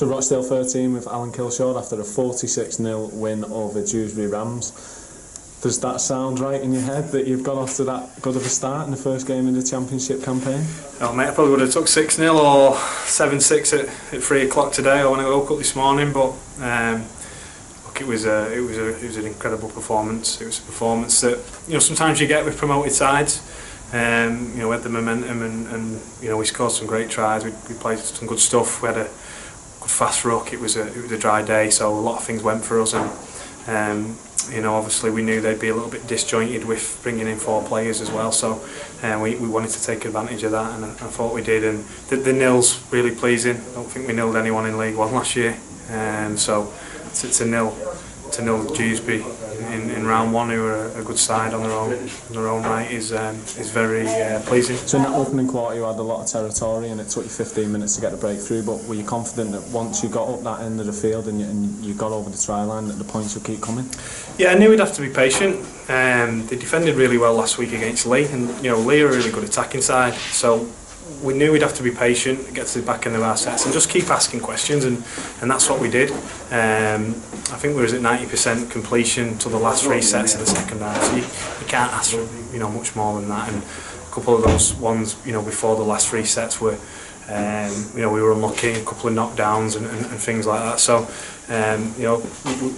So Rochdale 13 with Alan Kilshaw after a 46-0 win over Dewsbury Rams. Does that sound right in your head, that you've got off to that good of a start in the first game in the Championship campaign? Oh mate, I probably would have took 6-0 or 7-6 at 3 o'clock today or when I woke up this morning, but look, it was an incredible performance. It was a performance that sometimes you get with promoted sides. We had the momentum and we scored some great tries. We played some good stuff. We had a good fast ruck. It was a dry day, so a lot of things went for us. And obviously we knew they'd be a little bit disjointed with bringing in 4 players as well. So we wanted to take advantage of that, and I thought we did. And the nil's really pleasing. I don't think we nilled anyone in League One last year, and so to nil Dewsbury in round 1, who are a good side on their own right, is very pleasing. So in that opening quarter you had a lot of territory and it took you 15 minutes to get the breakthrough, but were you confident that once you got up that end of the field and you got over the try line that the points would keep coming? Yeah, I knew we'd have to be patient. They defended really well last week against Lee, and Lee are a really good attacking side, so we knew we'd have to be patient, get to the back end of our sets and just keep asking questions, and that's what we did. I think we was at 90% completion to the last 3 sets of the second half, so you can't ask for much more than that. And a couple of those ones before the last 3 sets were we were unlucky, a couple of knockdowns and things like that. So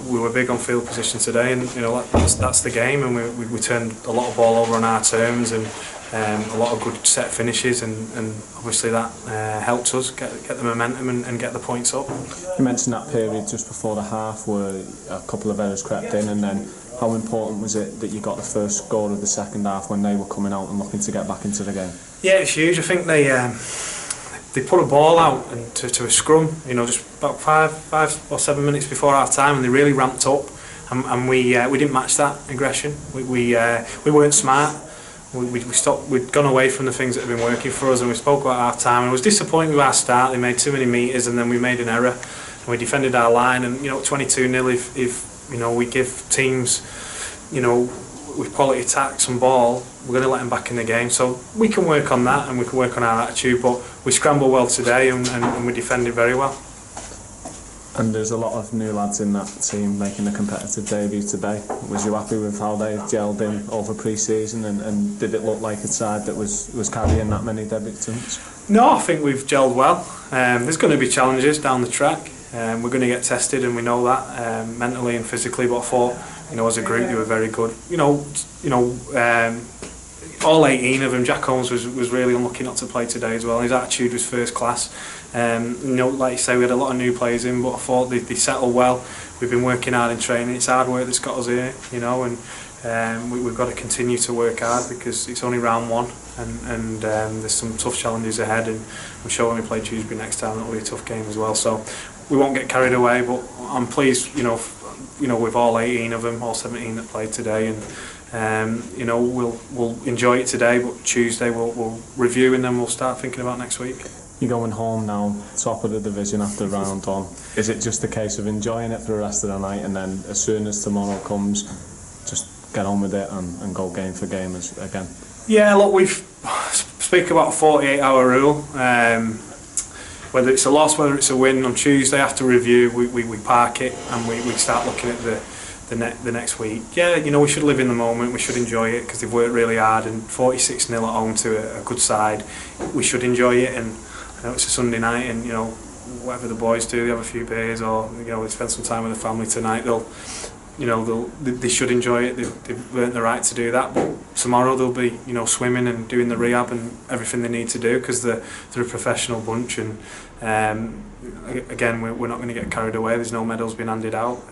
we were big on field position today, and that's the game, and we turned a lot of ball over on our terms, and a lot of good set finishes, and obviously that helped us get the momentum and get the points up. You mentioned that period just before the half where a couple of errors crept in, and then how important was it that you got the first score of the second half when they were coming out and looking to get back into the game? Yeah, it's huge. I think they put a ball out and to a scrum, just about 5 or 7 minutes before half time, and they really ramped up, and we didn't match that aggression. We weren't smart. We'd gone away from the things that had been working for us, and we spoke about half time, and I was disappointed with our start. They made too many metres, and then we made an error, and we defended our line, and 22-0, if we give teams with quality attacks and ball, we're going to let them back in the game. So we can work on that, and we can work on our attitude, but we scrambled well today, and we defended very well. And there's a lot of new lads in that team making a competitive debut today. Was you happy with how they gelled in over pre-season, and did it look like a side that was carrying that many debutants? No, I think we've gelled well. There's going to be challenges down the track. We're going to get tested, and we know that mentally and physically. But I thought, as a group, they were very good. All 18 of them. Jack Holmes was really unlucky not to play today as well. His attitude was first class. Like you say, we had a lot of new players in, but I thought they settled well. We've been working hard in training. It's hard work that's got us here, and we've got to continue to work hard because it's only round 1, and there's some tough challenges ahead. And I'm sure when we play Dewsbury next time, it'll be a tough game as well. So we won't get carried away, but I'm pleased, with all 18 of them, all 17 that played today, and we'll enjoy it today, but Tuesday we'll review, and then we'll start thinking about next week. You're going home now, top of the division after round 1. Is it just a case of enjoying it for the rest of the night, and then as soon as tomorrow comes, just get on with it and go game for game again? Yeah, look, we've speak about a 48-hour rule. Whether it's a loss, whether it's a win, on Tuesday after review, we park it, and we start looking at the next week. Yeah, we should live in the moment, we should enjoy it, because they've worked really hard, and 46-0 at home to a good side, we should enjoy it. And I know it's a Sunday night, and whatever the boys do, they have a few beers, or they spend some time with the family tonight, they should enjoy it. They've earned the right to do that, but tomorrow they'll be swimming and doing the rehab and everything they need to do, because they're a professional bunch. And again, we're not going to get carried away. There's no medals being handed out,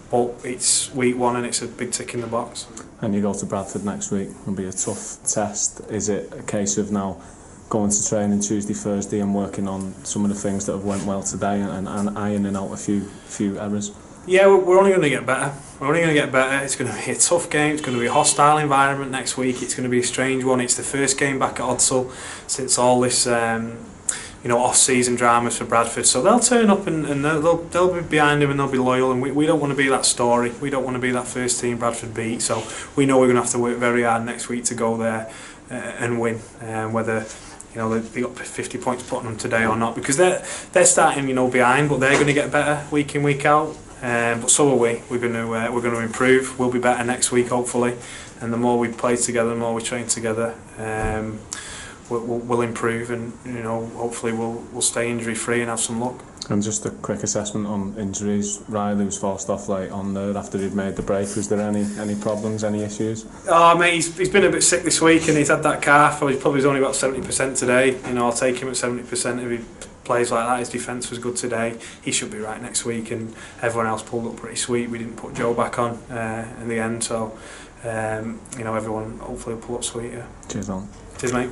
but it's week 1 and it's a big tick in the box. And you go to Bradford next week. It'll be a tough test. Is it a case of now going to training Tuesday, Thursday, and working on some of the things that have went well today, and ironing out a few errors? Yeah, we're only going to get better. We're only going to get better. It's going to be a tough game. It's going to be a hostile environment next week. It's going to be a strange one. It's the first game back at Odsal since all this off-season dramas for Bradford. So they'll turn up, and they'll be behind him, and they'll be loyal. And we don't want to be that story. We don't want to be that first team Bradford beat. So we know we're going to have to work very hard next week to go there and win. Whether they got 50 points put on them today or not, because they're starting behind, but they're going to get better week in, week out. But so are we. We're going to improve. We'll be better next week, hopefully. And the more we play together, the more we train together, we'll improve, and hopefully we'll stay injury free and have some luck. And just a quick assessment on injuries. Riley was forced off late on there after he'd made the break. Was there any problems, any issues? Oh mate, he's been a bit sick this week, and he's had that calf. He's probably only about 70% today. I'll take him at 70% if he plays like that. His defence was good today. He should be right next week, and everyone else pulled up pretty sweet. We didn't put Joe back on in the end, so everyone hopefully will pull up sweet. Yeah. Cheers, on. Cheers, mate.